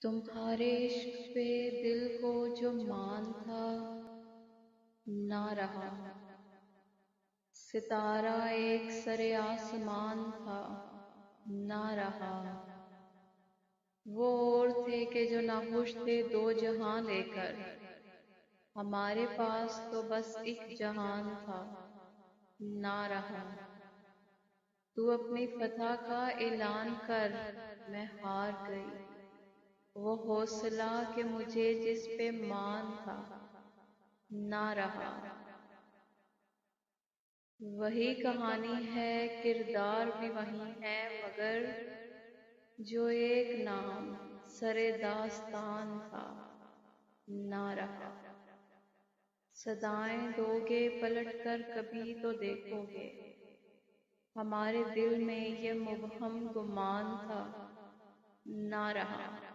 تمہارے عشق پہ دل کو جو مان تھا نہ رہا، ستارہ ایک سر آسمان تھا نہ رہا۔ وہ اور تھے کہ جو نہ خوش تھے دو جہاں لے کر، ہمارے پاس تو بس ایک جہان تھا نہ رہا۔ تو اپنی فتح کا اعلان کر، میں ہار گئی، وہ حوصلہ کہ مجھے جس پہ مان تھا نہ رہا۔ وہی کہانی ہے، کردار بھی وہی ہے، مگر جو ایک نام سر داستان تھا نہ رہا۔ صدائیں دو گے پلٹ کر کبھی تو دیکھو گے، ہمارے دل میں یہ مبہم گمان تھا نہ رہا۔